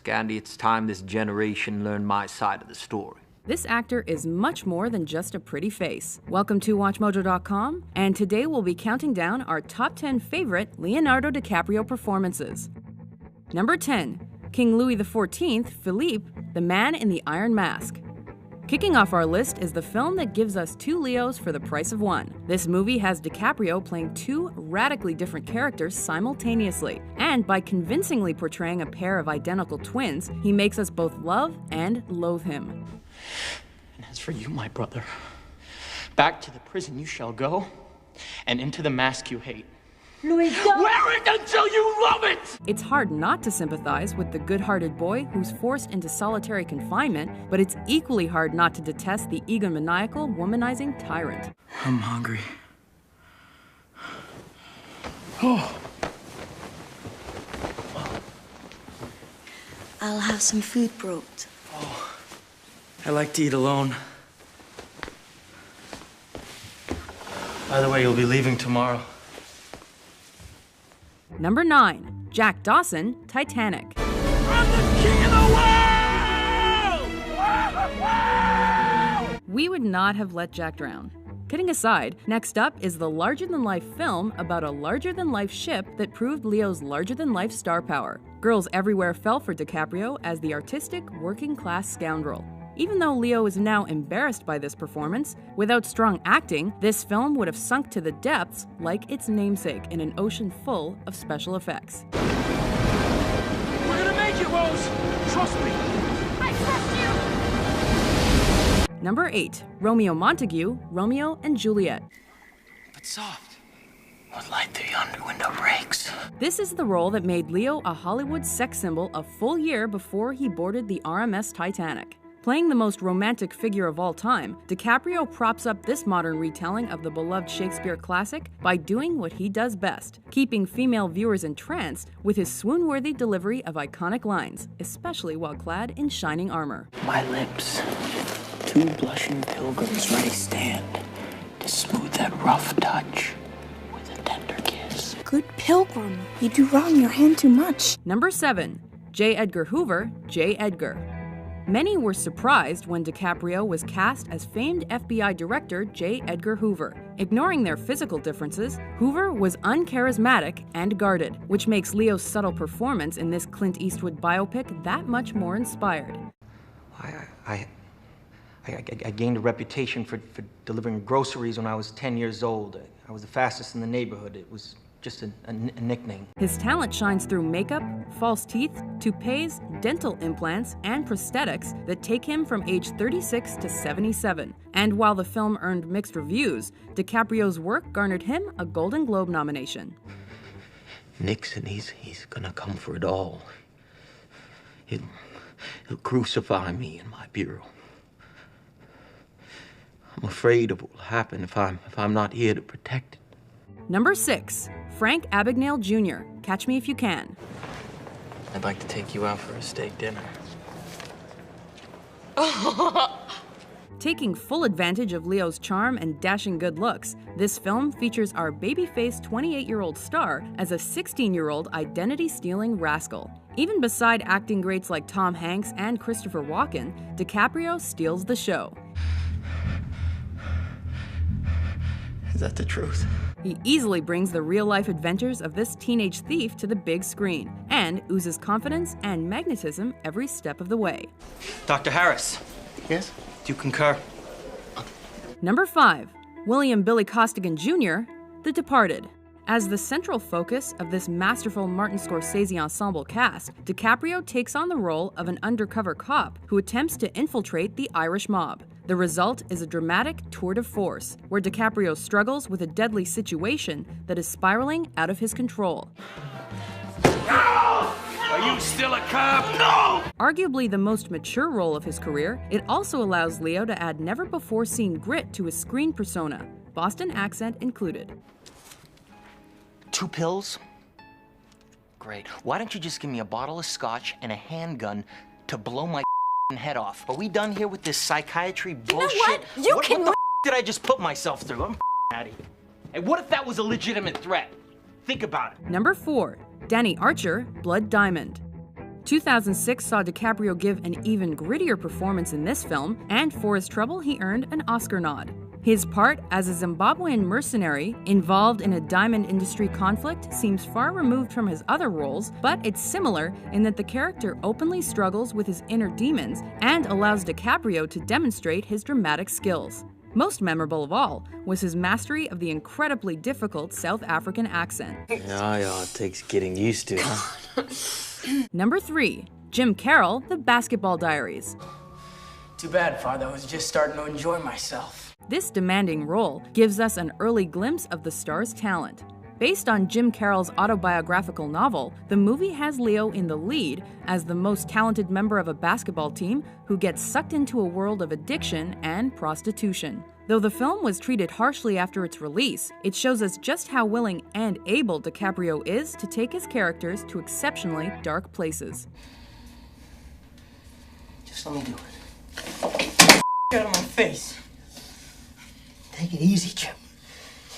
Scandi, it's time this generation learned my side of the story. This actor is much more than just a pretty face. Welcome to WatchMojo.com, and today we'll be counting down our top 10 favorite Leonardo DiCaprio performances. Number 10, King Louis XIV, Philippe, the Man in the Iron Mask. Kicking off our list is the film that gives us two Leos for the price of one. This movie has DiCaprio playing two radically different characters simultaneously, and by convincingly portraying a pair of identical twins, he makes us both love and loathe him. And as for you, my brother, back to the prison you shall go, and into the mask you hate. Louis, don't! Wear it until you love it! It's hard not to sympathize with the good-hearted boy who's forced into solitary confinement, but it's equally hard not to detest the egomaniacal, womanizing tyrant. I'm hungry. Oh. I'll have some food brought. Oh. I like to eat alone. By the way, you'll be leaving tomorrow. Number 9, Jack Dawson, Titanic. I'm the king of the world! We would not have let Jack drown. Kidding aside, next up is the larger-than-life film about a larger-than-life ship that proved Leo's larger-than-life star power. Girls everywhere fell for DiCaprio as the artistic, working-class scoundrel. Even though Leo is now embarrassed by this performance, without strong acting, this film would have sunk to the depths like its namesake in an ocean full of special effects. We're gonna make it, Rose! Trust me! I trust you! Number 8, Romeo Montague, Romeo and Juliet. But soft. What light the yonder window breaks. This is the role that made Leo a Hollywood sex symbol a full year before he boarded the RMS Titanic. Playing the most romantic figure of all time, DiCaprio props up this modern retelling of the beloved Shakespeare classic by doing what he does best, keeping female viewers entranced with his swoon-worthy delivery of iconic lines, especially while clad in shining armor. My lips, two blushing pilgrims ready stand to smooth that rough touch with a tender kiss. Good pilgrim, you do wrong your hand too much. Number 7, J. Edgar Hoover, J. Edgar. Many were surprised when DiCaprio was cast as famed FBI Director J. Edgar Hoover. Ignoring their physical differences, Hoover was uncharismatic and guarded, which makes Leo's subtle performance in this Clint Eastwood biopic that much more inspired. I gained a reputation for delivering groceries when I was 10 years old. I was the fastest in the neighborhood. It was just a nickname. His talent shines through makeup, false teeth, toupees, dental implants, and prosthetics that take him from age 36 to 77. And while the film earned mixed reviews, DiCaprio's work garnered him a Golden Globe nomination. Nixon, he's gonna come for it all. He'll crucify me in my bureau. I'm afraid of what will happen if I'm not here to protect it. Number 6, Frank Abagnale Jr., Catch Me If You Can. I'd like to take you out for a steak dinner. Taking full advantage of Leo's charm and dashing good looks, this film features our baby-faced 28-year-old star as a 16-year-old identity-stealing rascal. Even beside acting greats like Tom Hanks and Christopher Walken, DiCaprio steals the show. Is that the truth? He easily brings the real-life adventures of this teenage thief to the big screen and oozes confidence and magnetism every step of the way. Dr. Harris. Yes? Do you concur? Number 5, William Billy Costigan Jr., The Departed. As the central focus of this masterful Martin Scorsese ensemble cast, DiCaprio takes on the role of an undercover cop who attempts to infiltrate the Irish mob. The result is a dramatic tour de force, where DiCaprio struggles with a deadly situation that is spiraling out of his control. No! Are you still a cop? No! Arguably the most mature role of his career, it also allows Leo to add never-before-seen grit to his screen persona, Boston accent included. 2 pills? Great. Why don't you just give me a bottle of scotch and a handgun to blow my head off? Are we done here with this psychiatry bullshit? You know what? What the did I just put myself through? I'm out of here. And what if that was a legitimate threat? Think about it. Number 4, Danny Archer, Blood Diamond. 2006 saw DiCaprio give an even grittier performance in this film, and for his trouble, he earned an Oscar nod. His part as a Zimbabwean mercenary involved in a diamond industry conflict seems far removed from his other roles, but it's similar in that the character openly struggles with his inner demons and allows DiCaprio to demonstrate his dramatic skills. Most memorable of all was his mastery of the incredibly difficult South African accent. Yeah, it takes getting used to. Number 3. Jim Carroll, The Basketball Diaries. Too bad, Father. I was just starting to enjoy myself. This demanding role gives us an early glimpse of the star's talent. Based on Jim Carroll's autobiographical novel, the movie has Leo in the lead as the most talented member of a basketball team who gets sucked into a world of addiction and prostitution. Though the film was treated harshly after its release, it shows us just how willing and able DiCaprio is to take his characters to exceptionally dark places. Just let me do it. Get out of my face. Take it easy, Jim.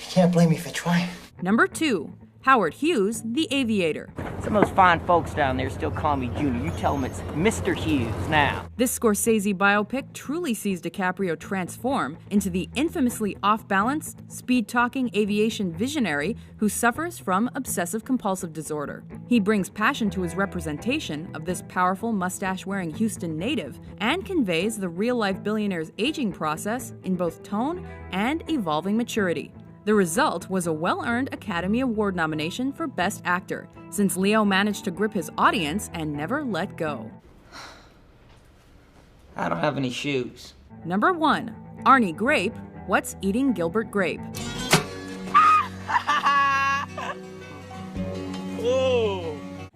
You can't blame me for trying. Number 2. Howard Hughes, The Aviator. Some of those fine folks down there still call me Junior. You tell them it's Mr. Hughes now. This Scorsese biopic truly sees DiCaprio transform into the infamously off-balanced, speed-talking aviation visionary who suffers from obsessive-compulsive disorder. He brings passion to his representation of this powerful mustache-wearing Houston native and conveys the real-life billionaire's aging process in both tone and evolving maturity. The result was a well-earned Academy Award nomination for Best Actor, since Leo managed to grip his audience and never let go. I don't have any shoes. Number 1. Arnie Grape, What's Eating Gilbert Grape?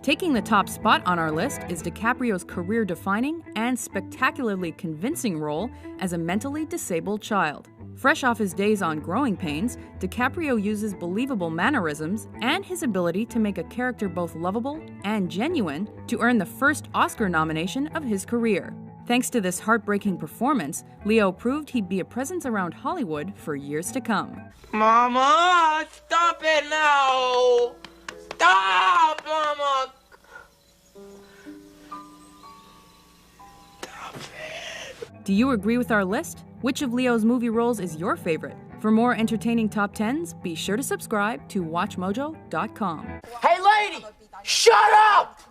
Taking the top spot on our list is DiCaprio's career-defining and spectacularly convincing role as a mentally disabled child. Fresh off his days on Growing Pains, DiCaprio uses believable mannerisms and his ability to make a character both lovable and genuine to earn the first Oscar nomination of his career. Thanks to this heartbreaking performance, Leo proved he'd be a presence around Hollywood for years to come. Mama, stop it now! Stop, Mama! Stop it. Do you agree with our list? Which of Leo's movie roles is your favorite? For more entertaining top 10s, be sure to subscribe to WatchMojo.com. Hey, lady! Shut up!